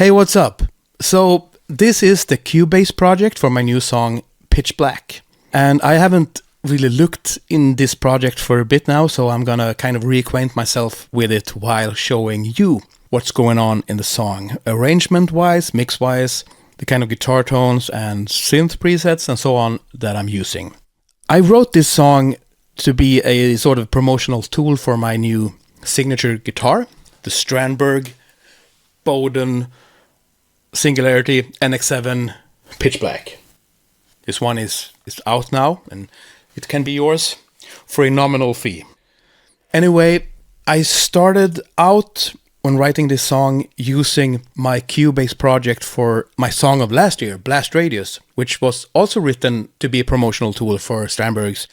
Hey, what's up? So, this is the Cubase project for my new song, Pitch Black. And I haven't really looked in this project for a bit now, so I'm gonna kind of reacquaint myself with it while showing you what's going on in the song. Arrangement-wise, mix-wise, the kind of guitar tones and synth presets and so on that I'm using. I wrote this song to be a sort of promotional tool for my new signature guitar, the Strandberg Bowden Singularity NX7 Pitch Black. This one is out now and it can be yours for a nominal fee. Anyway, I started out when writing this song using my Cubase project for my song of last year, Blast Radius, which was also written to be a promotional tool for Strandberg's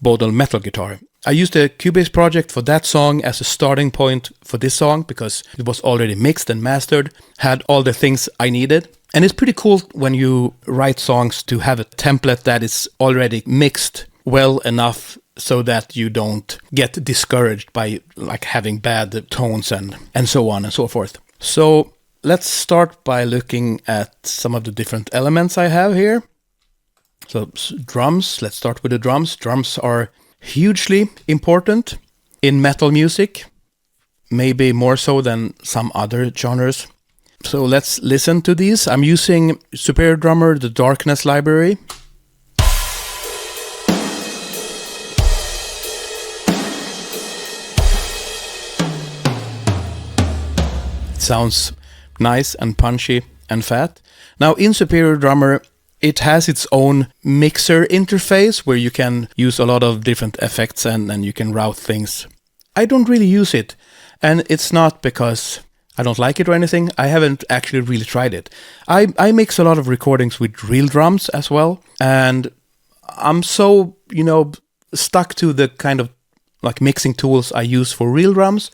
Bowden metal guitar. I used the Cubase project for that song as a starting point for this song because it was already mixed and mastered, had all the things I needed. And it's pretty cool when you write songs to have a template that is already mixed well enough so that you don't get discouraged by like having bad tones and so on and so forth. So let's start by looking at some of the different elements I have here. So drums, let's start with the drums. Drums are hugely important in metal music, maybe more so than some other genres. So let's listen to these. I'm using Superior Drummer, the Darkness library. It sounds nice and punchy and fat. Now in Superior Drummer, it has its own mixer interface where you can use a lot of different effects and you can route things. I don't really use it, and it's not because I don't like it or anything. I haven't actually really tried it. I mix a lot of recordings with real drums as well, and I'm so, stuck to the kind of like mixing tools I use for real drums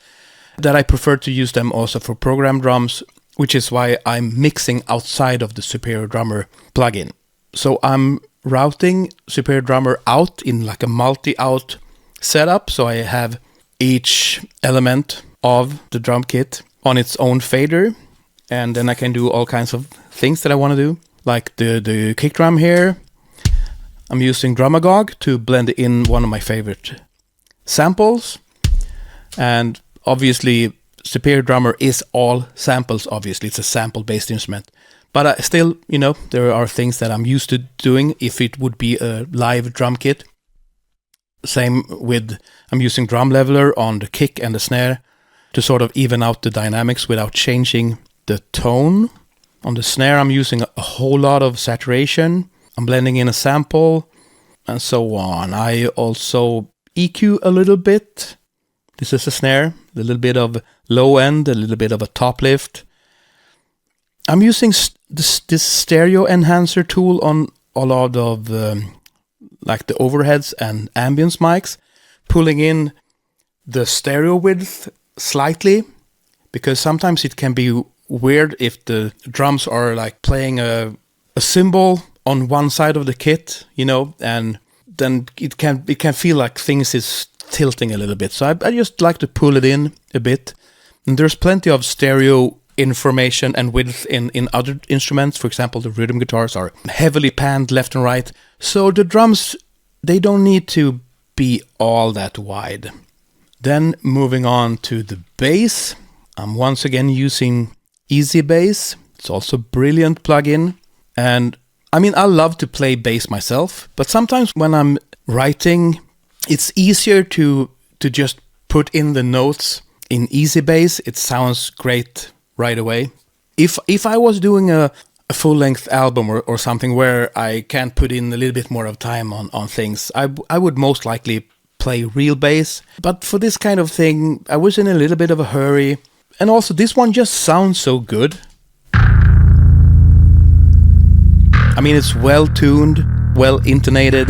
that I prefer to use them also for program drums, which is why I'm mixing outside of the Superior Drummer plugin. So I'm routing Superior Drummer out in like a multi-out setup. So I have each element of the drum kit on its own fader. And then I can do all kinds of things that I want to do. Like the kick drum here. I'm using Drumagog to blend in one of my favorite samples. And obviously Superior Drummer is all samples, obviously. It's a sample-based instrument. But still, there are things that I'm used to doing if it would be a live drum kit. Same with, I'm using Drum Leveler on the kick and the snare to sort of even out the dynamics without changing the tone. On the snare, I'm using a whole lot of saturation. I'm blending in a sample and so on. I also EQ a little bit. This is a snare, a little bit of low end, a little bit of a top lift. I'm using this stereo enhancer tool on a lot of like the overheads and ambience mics, pulling in the stereo width slightly, because sometimes it can be weird if the drums are like playing a cymbal on one side of the kit, and then it can feel like things is tilting a little bit. So I just like to pull it in a bit. And there's plenty of stereo information and width in other instruments. For example, the rhythm guitars are heavily panned left and right. So the drums, they don't need to be all that wide. Then moving on to the bass, I'm once again using Easy Bass. It's also a brilliant plugin. And I mean, I love to play bass myself, but sometimes when I'm writing, it's easier to just put in the notes in Easy Bass. It sounds great right away. If I was doing a full-length album or something where I can put in a little bit more of time on things, I would most likely play real bass. But for this kind of thing, I was in a little bit of a hurry. And also, this one just sounds so good. I mean, it's well-tuned, well-intonated.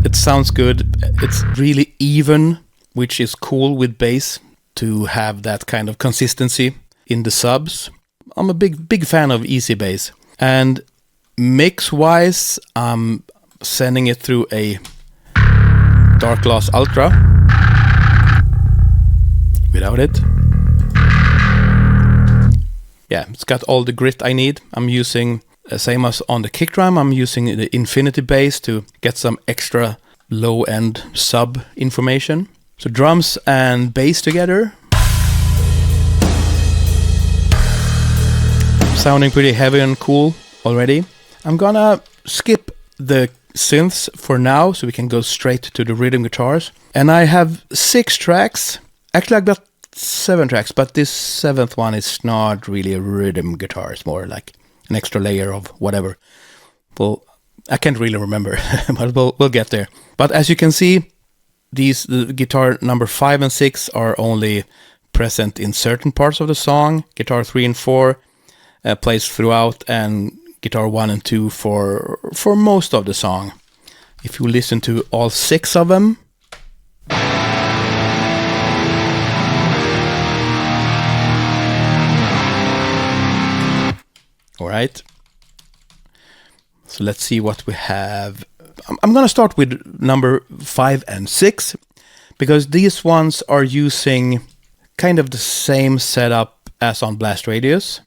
It sounds good. It's really even, which is cool with bass to have that kind of consistency in the subs. I'm a big fan of Easy Bass. And mix-wise, I'm sending it through a Dark Gloss Ultra without it. yeah, it's got all the grit I need. I'm using, same as on the kick drum, I'm using the infinity bass to get some extra low-end sub information. So drums and bass together. Sounding pretty heavy and cool already. I'm gonna skip the synths for now so we can go straight to the rhythm guitars. And I have 6 tracks. Actually, I've got 7 tracks, but this 7th one is not really a rhythm guitar. It's more like an extra layer of whatever. Well, I can't really remember, but we'll get there. But as you can see, the guitar number 5 and 6 are only present in certain parts of the song. Guitar 3 and 4 plays throughout, and guitar 1 and 2 for most of the song. If you listen to all 6 of them, all right. So let's see what we have. I'm going to start with number 5 and 6 because these ones are using kind of the same setup as on Blast Radius.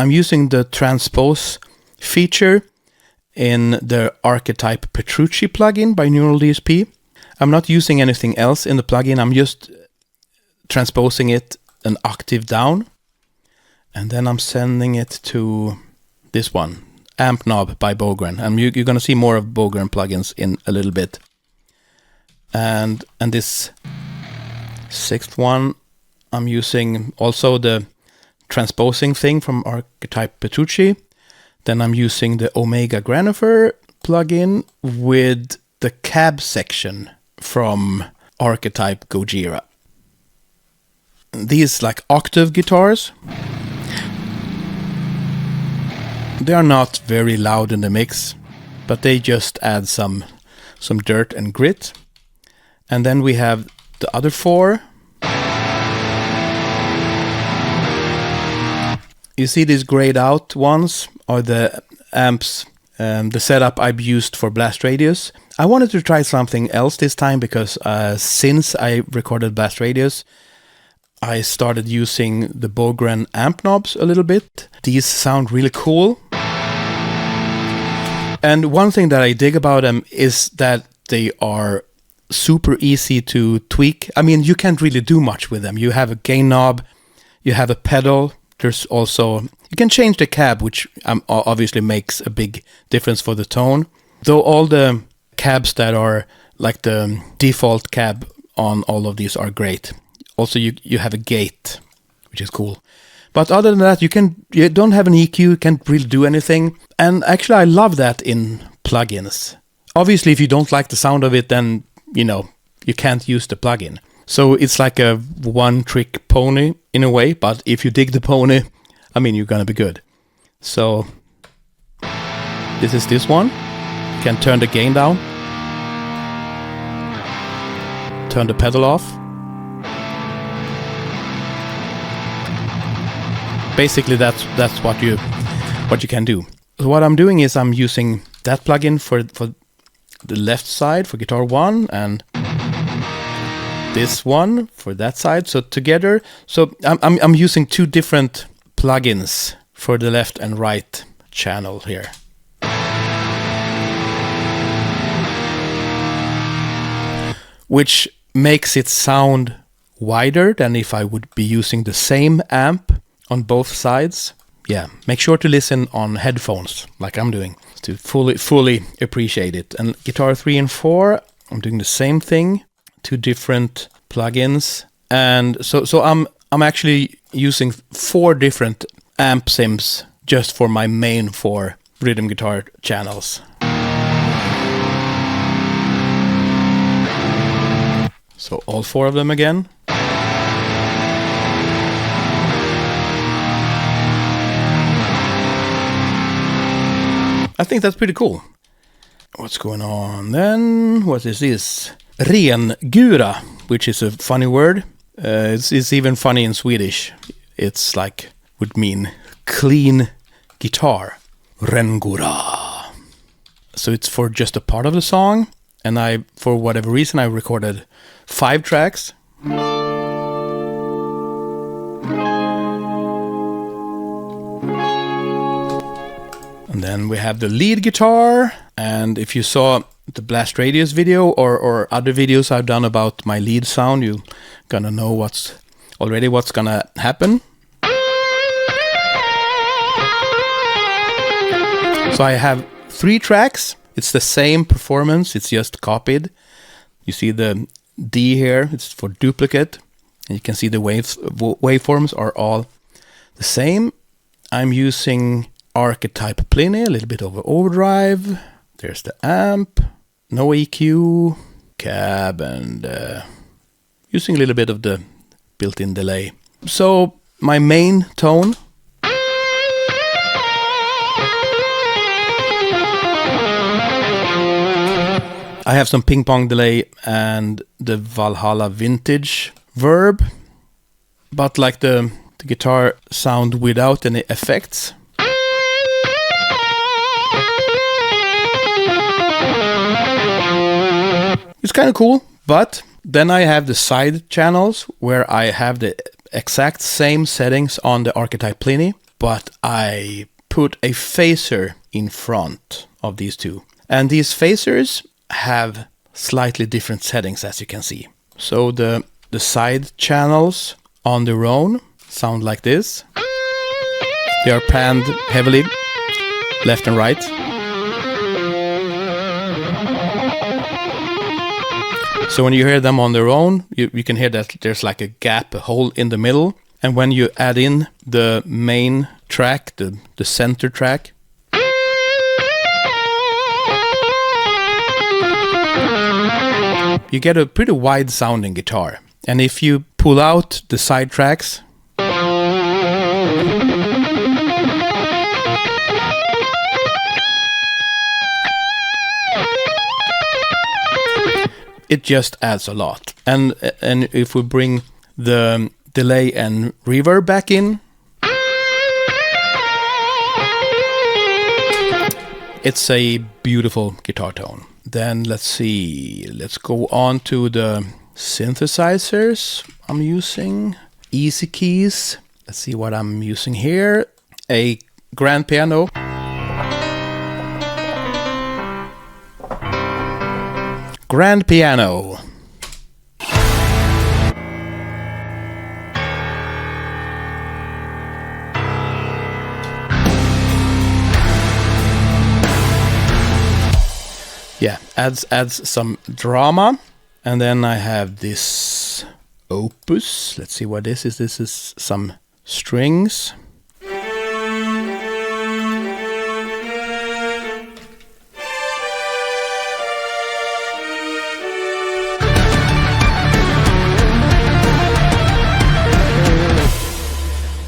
I'm using the transpose feature in the Archetype Petrucci plugin by Neural DSP. I'm not using anything else in the plugin. I'm just transposing it an octave down. And then I'm sending it to this one, Amp Knob by Bogren. And you're going to see more of Bogren plugins in a little bit. And this 6th one, I'm using also the transposing thing from Archetype Petrucci. Then I'm using the Omega Granifer plugin with the cab section from Archetype Gojira. These like octave guitars, they are not very loud in the mix, but they just add some dirt and grit. And then we have the other 4. You see these grayed out ones are the amps, the setup I've used for Blast Radius. I wanted to try something else this time because since I recorded Blast Radius, I started using the Bogren amp knobs a little bit. These sound really cool. And one thing that I dig about them is that they are super easy to tweak. I mean, you can't really do much with them. You have a gain knob, you have a pedal. There's also, you can change the cab, which obviously makes a big difference for the tone. Though all the cabs that are like the default cab on all of these are great. Also, you have a gate, which is cool. But other than that, you don't have an EQ, you can't really do anything. And actually, I love that in plugins. Obviously, if you don't like the sound of it, then, you can't use the plugin. So it's like a one-trick pony in a way, but if you dig the pony, you're gonna be good. So this is this one. You can turn the gain down. Turn the pedal off. Basically, that's what you can do. So what I'm doing is I'm using that plugin for the left side for guitar 1 and this one for that side. So together, so I'm using 2 different plugins for the left and right channel here. Which makes it sound wider than if I would be using the same amp on both sides. Yeah, make sure to listen on headphones like I'm doing to fully appreciate it. And guitar 3 and 4, I'm doing the same thing, 2 different plugins. And so I'm actually using 4 different amp sims just for my main 4 rhythm guitar channels. So all 4 of them again. I think that's pretty cool. What's going on then? What is this? Rengura, which is a funny word. It's even funny in Swedish. It's like, would mean clean guitar. Rengura. So it's for just a part of the song. And for whatever reason, I recorded 5 tracks. then we have the lead guitar. And if you saw the Blast Radius video or other videos I've done about my lead sound, you're gonna know what's gonna happen. So I have 3 tracks. It's the same performance, it's just copied. You see the D here, it's for duplicate. And you can see the waveforms are all the same. I'm using Archetype Pliny, a little bit of overdrive. There's the amp, no EQ, cab, and using a little bit of the built-in delay. So my main tone. I have some ping pong delay and the Valhalla vintage verb, but like the guitar sound without any effects. It's kind of cool, but then I have the side channels where I have the exact same settings on the Archetype Pliny, but I put a phaser in front of these two. And these phasers have slightly different settings, as you can see. So the side channels on their own sound like this. They are panned heavily, left and right. So when you hear them on their own, you can hear that there's like a gap, a hole in the middle. And when you add in the main track, the center track, you get a pretty wide sounding guitar. And if you pull out the side tracks, it just adds a lot. And if we bring the delay and reverb back in, it's a beautiful guitar tone. Then let's see, let's go on to the synthesizers I'm using. Easy keys. Let's see what I'm using here. A grand piano. Grand piano. Yeah, adds some drama. And then I have this opus. Let's see what this is. This is some strings.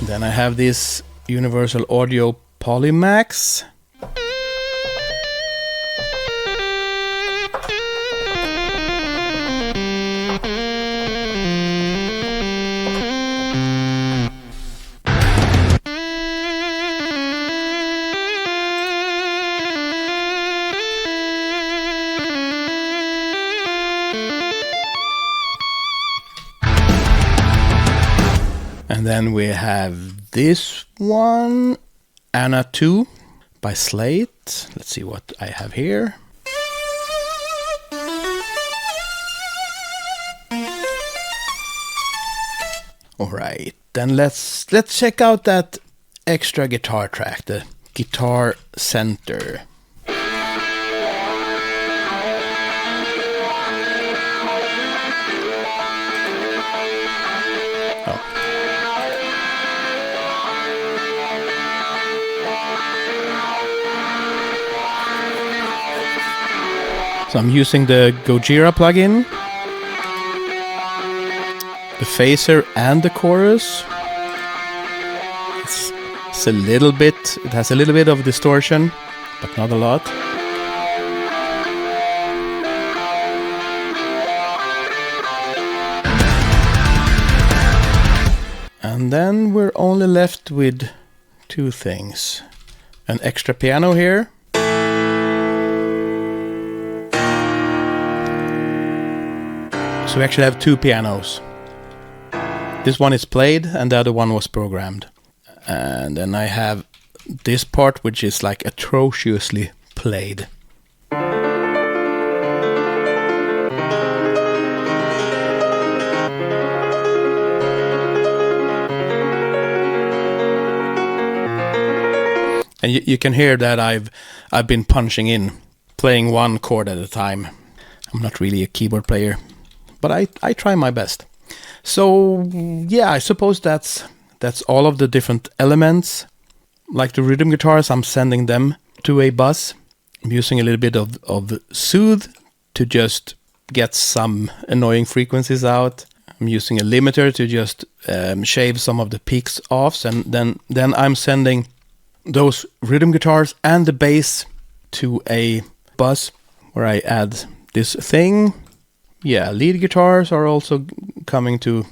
Then I have this Universal Audio Polymax. And then we have this one, Anna 2 by Slate. Let's see what I have here. All right, then let's check out that extra guitar track, the Guitar Center. So I'm using the Gojira plugin, the phaser and the chorus. It's a little bit, it has a little bit of distortion, but not a lot. And then we're only left with two things. An extra piano here. So we actually have two pianos. This one is played and the other one was programmed. And then I have this part, which is like atrociously played. And you can hear that I've been punching in, playing one chord at a time. I'm not really a keyboard player, but I try my best. So yeah, I suppose that's all of the different elements. Like the rhythm guitars, I'm sending them to a bus. I'm using a little bit of soothe to just get some annoying frequencies out. I'm using a limiter to just shave some of the peaks off, and then I'm sending those rhythm guitars and the bass to a bus where I add this thing. Yeah, lead guitars are also coming to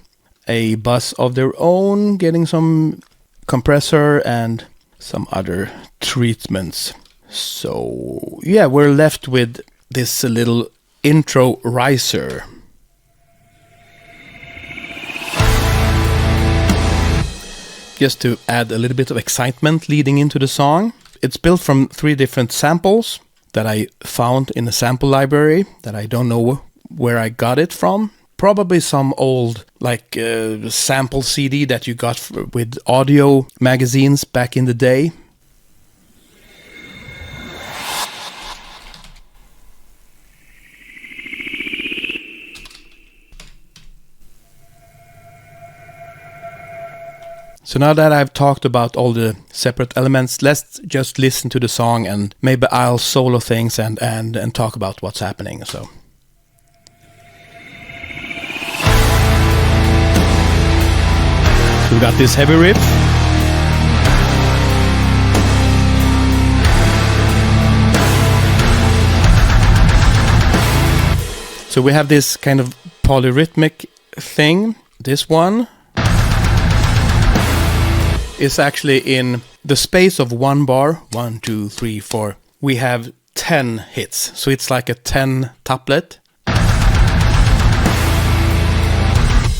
a bus of their own, getting some compressor and some other treatments. So yeah, we're left with this little intro riser. Just to add a little bit of excitement leading into the song. It's built from 3 different samples that I found in a sample library that I don't know where I got it from. Probably some old like sample CD that you got with audio magazines back in the day. So now that I've talked about all the separate elements, let's just listen to the song, and maybe I'll solo things and talk about what's happening. So we got this heavy riff. So we have this kind of polyrhythmic thing. This one is actually in the space of 1 bar. 1, 2, 3, 4. We have 10 hits. So it's like a 10 tuplet.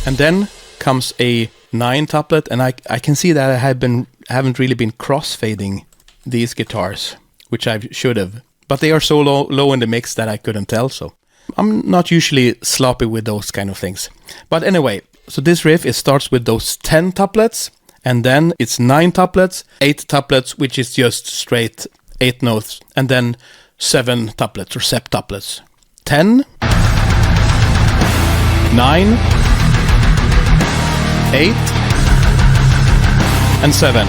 And then comes a 9 tuplet, and I can see that I haven't really been crossfading these guitars, which I should have. But they are so low in the mix that I couldn't tell, so I'm not usually sloppy with those kind of things. But anyway, so this riff, it starts with those 10 tuplets, and then it's 9 tuplets, 8 tuplets, which is just straight 8 notes, and then 7 tuplets or septuplets. 10, 9, 8, and 7.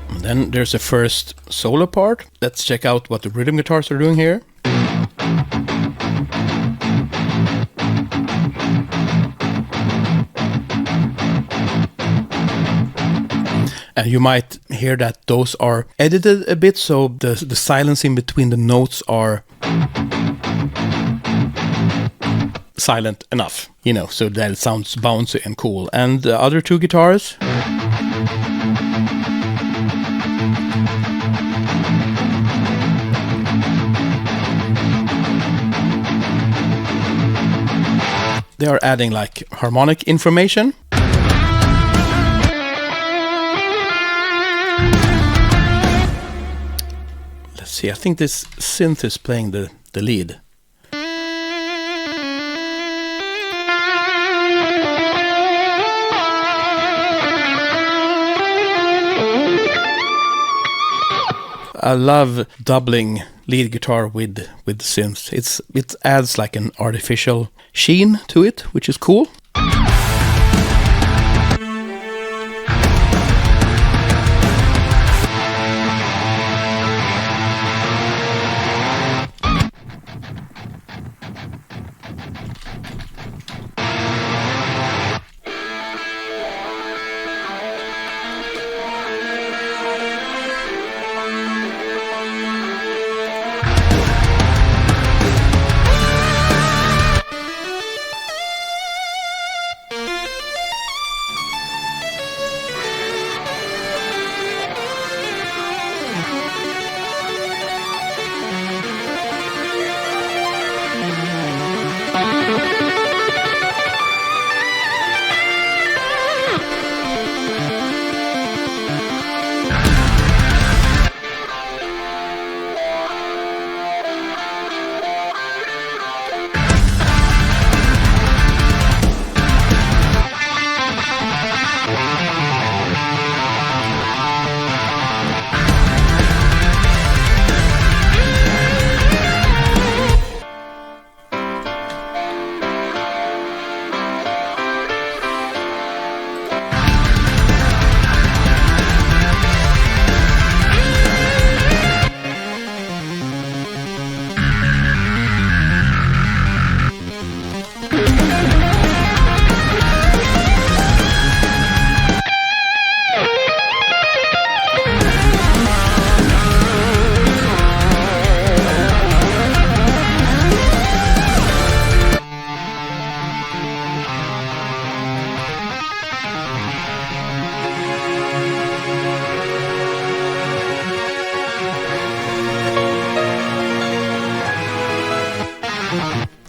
And then there's a first solo part. Let's check out what the rhythm guitars are doing here. And you might hear that those are edited a bit, so the silence in between the notes are silent enough, you know, so that it sounds bouncy and cool. And the other 2 guitars, they are adding like harmonic information. Let's see, I think this synth is playing the lead. I love doubling lead guitar with synths. It adds like an artificial sheen to it, which is cool.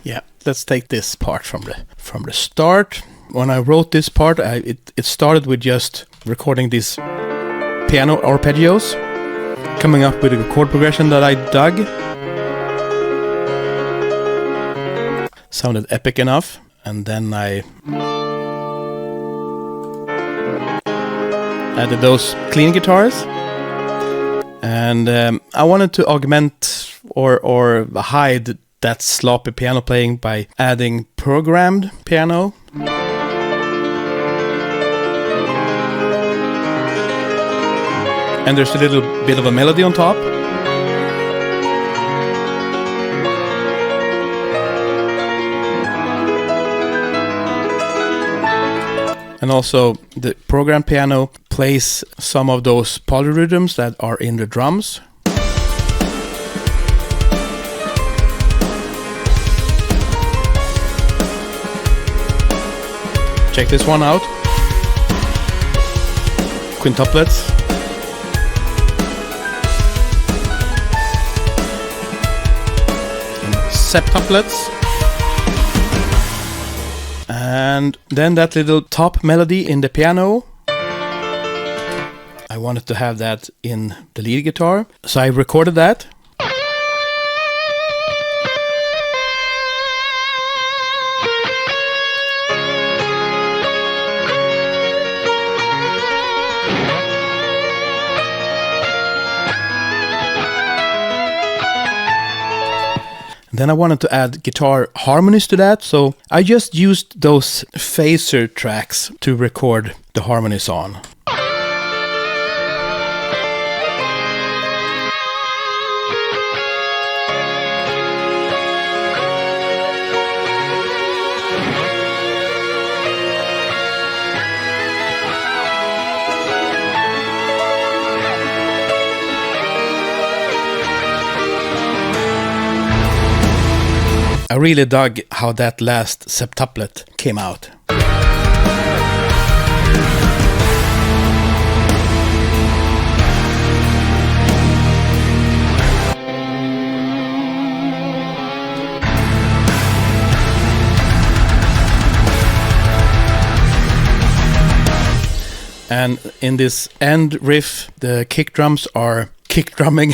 Yeah, let's take this part from the start. When I wrote this part, it started with just recording these piano arpeggios, coming up with a chord progression that I dug. Sounded epic enough, and then I added those clean guitars, and I wanted to augment or hide that sloppy piano playing by adding programmed piano. And there's a little bit of a melody on top. And also the programmed piano plays some of those polyrhythms that are in the drums. Check this one out. Quintuplets. And septuplets. And then that little top melody in the piano. I wanted to have that in the lead guitar, so I recorded that. Then I wanted to add guitar harmonies to that, so I just used those phaser tracks to record the harmonies on. I really dug how that last septuplet came out. And in this end riff, the kick drums are kick drumming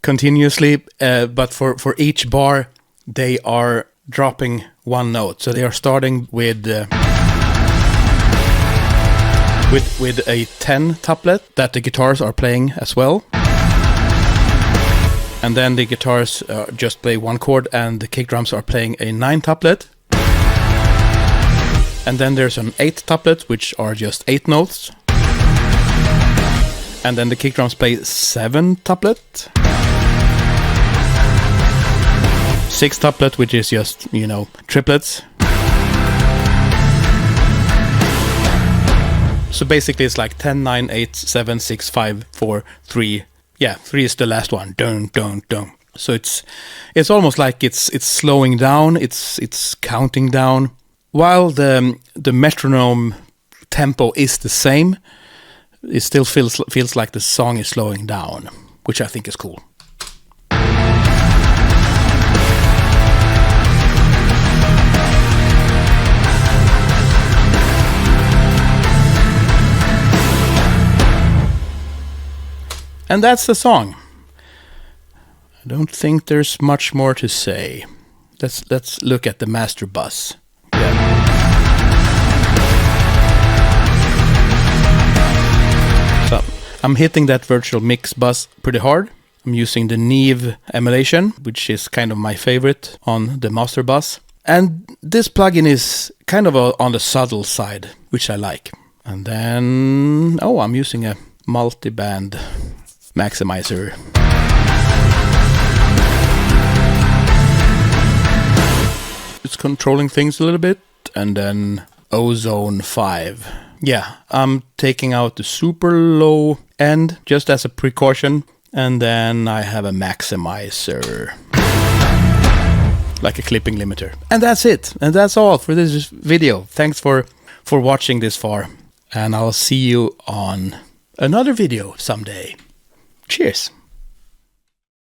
continuously, but for each bar, they are dropping one note. So they are starting with a 10 tuplet that the guitars are playing as well. And then the guitars just play one chord, and the kick drums are playing a 9 tuplet. And then there's an 8 tuplet, which are just 8 notes. And then the kick drums play 7 tuplet. 6 tuplet, which is just, triplets. So basically it's like 10, 9, 8, 7, 6, 5, 4, 3. Yeah, 3 is the last one. Dun, dun, dun. So it's almost like it's slowing down, it's counting down. While the metronome tempo is the same, it still feels like the song is slowing down, which I think is cool. And that's the song. I don't think there's much more to say. Let's look at the master bus. Yeah. So I'm hitting that virtual mix bus pretty hard. I'm using the Neve emulation, which is kind of my favorite on the master bus. And this plugin is kind of on the subtle side, which I like. And then, I'm using a multi-band maximizer. It's controlling things a little bit, and then Ozone 5. Yeah, I'm taking out the super low end just as a precaution, and then I have a maximizer, like a clipping limiter. And that's it, and that's all for this video. Thanks for watching this far, and I'll see you on another video someday. Cheers.